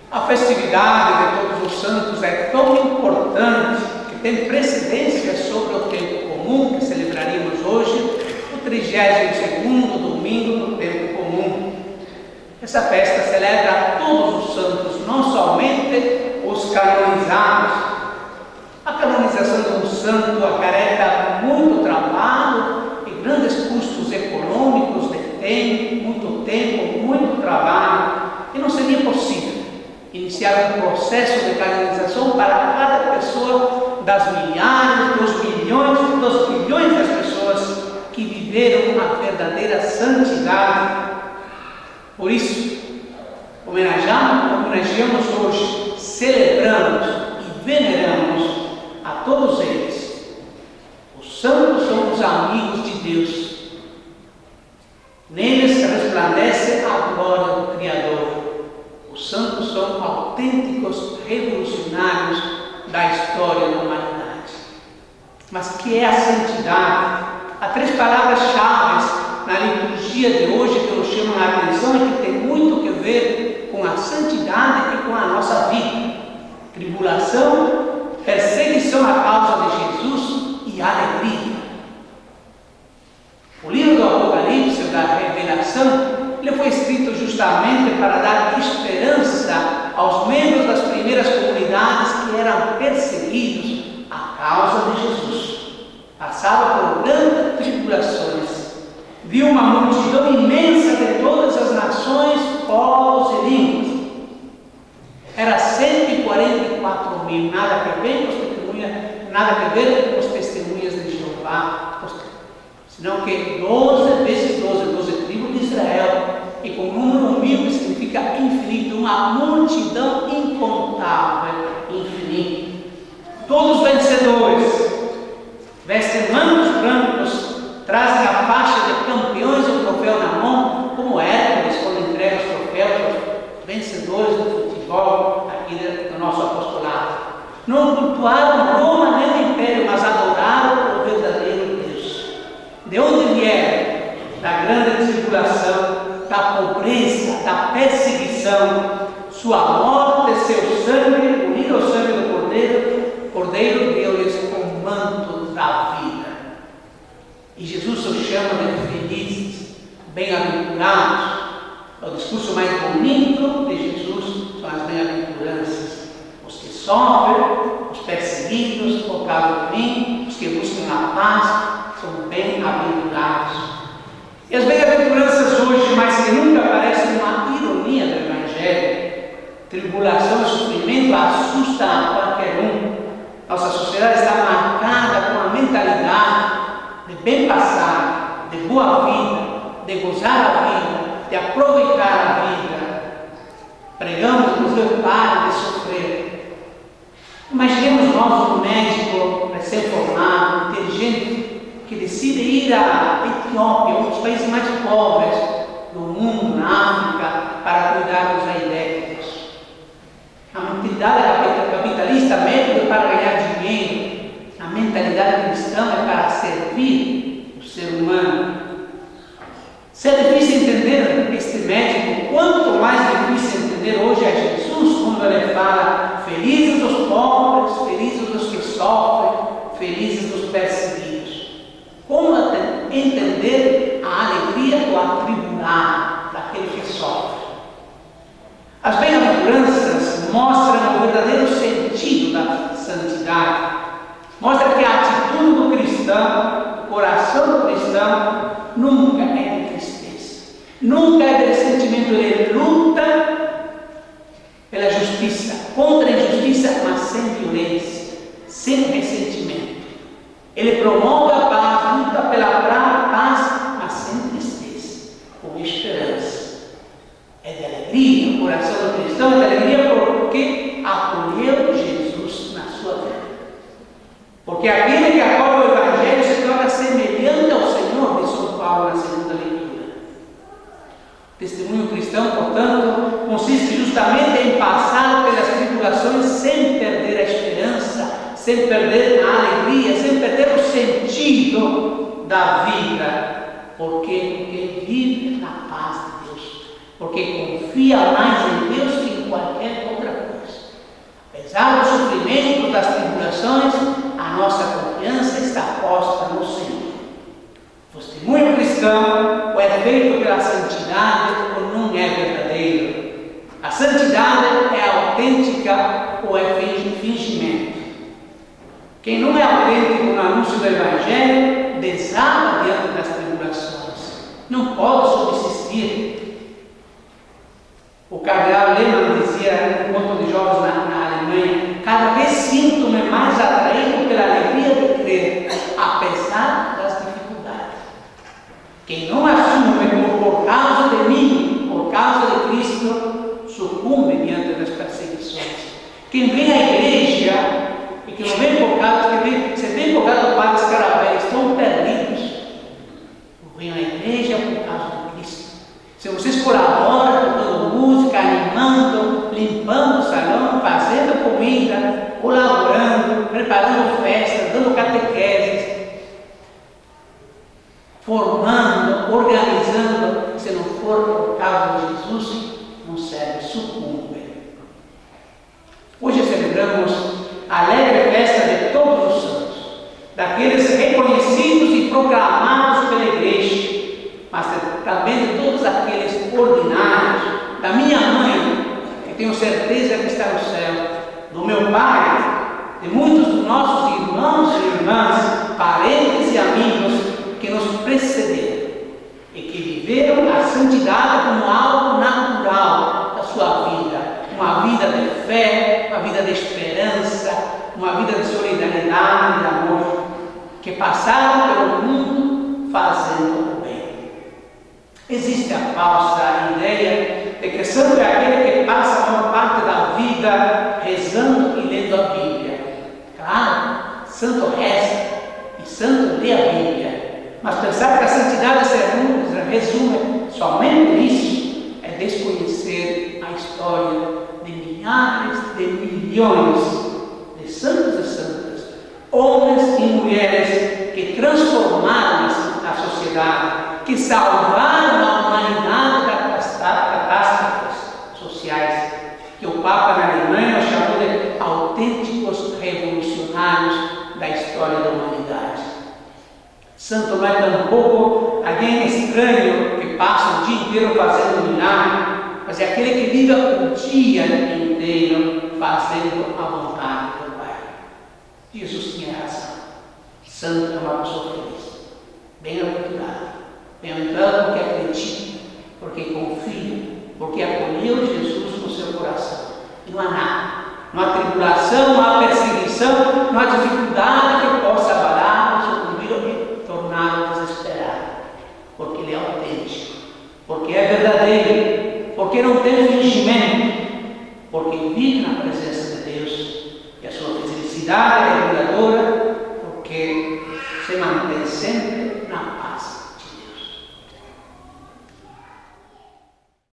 A festividade de Todos os Santos é tão importante que tem precedência sobre o tempo comum que celebraríamos hoje, o 32º domingo do tempo comum. Essa festa celebra todos os santos, não somente os canonizados. A canonização de um santo acarreta muito trabalho e grandes custos econômicos de tempo, muito trabalho, e não seria possível iniciar um processo de canonização para cada pessoa das milhares, dos bilhões das pessoas que viveram a verdadeira santidade. Por isso, homenageamos hoje, celebramos e veneramos a todos eles. Os santos são os amigos de Deus. Neles resplandece a glória do Criador. Os santos são autênticos revolucionários da história da humanidade. Mas que é a santidade? Há 3 palavras-chave na liturgia de hoje que nos chamam a atenção e que tem muito a ver com a santidade e com a nossa vida: tribulação, perseguição à causa de Jesus e alegria. O livro do Apocalipse, da Revelação, ele foi escrito justamente para dar esperança aos membros das primeiras comunidades que eram perseguidos à causa de Jesus. Passava por grandes tribulações, viu uma multidão imensa de todas as nações, povos e línguas. Era 144.000, nada a ver com os testemunhas de Jeová, senão que 12 vezes 12 tribos de Israel, e com o número 1000 que significa infinito, uma multidão incontável, infinita. Todos vencedores, vestem mantos brancos, trazem a faixa de campeões e o troféu na mão, como Hércules quando entrega os troféus aos vencedores do futebol aqui do nosso apostolado. Não cultuaram Roma nem o Império, mas adoraram o verdadeiro Deus. De onde vieram? Da grande tribulação, da pobreza, da perseguição. Sua morte, seu sangue, unido ao sangue do Cordeiro deu-lhes o manto da vida. E Jesus os chama de felizes, bem-aventurados. O discurso mais bonito de Jesus são as bem-aventuranças. Os que sofrem, os perseguidos por causa de mim, os que buscam a paz, são bem-aventurados. E as bem-aventuranças hoje, mais que nunca, parecem uma ironia do Evangelho. Tribulação e sofrimento assusta a qualquer um. Nossa sociedade está marcada com a mentalidade de bem passar, de boa vida, de gozar a vida, de aproveitar a vida. Pregamos, inclusive, para de sofrer. Imaginemos nós um médico recém-formado, inteligente, que decide ir à Etiópia, um dos países mais pobres do mundo, na África, para cuidar dos aidéticos. A mentalidade capitalista, médico é para ganhar dinheiro. A mentalidade cristã é para servir o ser humano. Se é difícil entender este médico, quanto mais difícil entender hoje é Jesus quando ele fala: felizes os pobres, felizes os que sofrem, felizes os perseguidos. Como entender a alegria do atribulado, daquele que sofre? As bem-aventuranças mostram o verdadeiro sentido da santidade. Mostra que a atitude do cristão, o coração do cristão, nunca é de tristeza, nunca é de sentimento de luta pela justiça, contra a injustiça, mas sem violência, sem ressentimento. Ele promove a paz, luta pela paz, mas sem tristeza, com esperança. É de alegria, o coração do cristão é de alegria porque acolheu Jesus na sua vida. Porque aquele que acolhe o Evangelho se torna semelhante ao Senhor, de São Paulo na segunda leitura. O testemunho cristão, portanto, consiste justamente em passar pelas tribulações sem perder a esperança, sem perder a alegria, sem perder o sentido da vida. Porque vive na paz de Deus. Porque confia mais em Deus que em qualquer outra apesar dos sofrimentos, das tribulações, a nossa confiança está posta no Senhor. O testemunho cristão ou é feito pela santidade ou não é verdadeiro. A santidade é autêntica ou é fingimento. Quem não é autêntico no anúncio do Evangelho desaba diante das tribulações. Não pode subsistir. O cardeal Lehmann dizia no encontro de jovens na Alemanha: cada vez sinto-me mais atraído pela alegria de crer, apesar das dificuldades. Quem não assume como por causa de mim, por causa de Cristo, sucumbe diante das perseguições. Quem vem à igreja e que não vem por causa, você vem por causa do Padre Escarabé, estão perdidos. Eu venho à igreja por causa de Cristo. Se vocês colaboram, tocando música, animando, limpando o salão, fazendo comida, colaborando, preparando festas, dando catequeses, formando, organizando, se não for por causa de Jesus, não serve, sucumbe. Hoje celebramos a alegre festa de todos os santos, daqueles reconhecidos e proclamados pela igreja, mas também de todos aqueles ordinários, da minha mãe, que tenho certeza que está no céu, do meu pai, de muitos dos nossos irmãos e irmãs, parentes e amigos que nos precederam e que viveram a santidade como algo natural da sua vida, uma vida de fé, uma vida de esperança, uma vida de solidariedade, de amor, que passaram pelo mundo fazendo o bem. Existe a falsa ideia de que santo é aquele que passa a maior parte da vida rezando e lendo a Bíblia. Claro, santo reza e santo lê a Bíblia, mas pensar que a santidade se resume somente nisso é desconhecer a história de milhares de milhões de santos e santas, homens e mulheres que transformaram a sociedade, que salvaram a humanidade das catástrofes sociais, que o Papa na Alemanha chamou de autênticos revolucionários da história da humanidade. Santo não é tampouco alguém estranho que passa o dia inteiro fazendo milagre, mas é aquele que vive o dia inteiro fazendo a vontade do Pai. Jesus tinha razão. Santo é uma pessoa feliz, bem-aventurado. Bem-aventurado porque acredita, porque confia, porque acolheu Jesus no seu coração. E não há nada, não há tribulação, não há perseguição, não há dificuldade que possa abalar, sucumbir ou torná-lo desesperado. Porque ele é autêntico, porque é verdadeiro, porque não tem fingimento, porque vive na presença de Deus. E a sua felicidade é duradoura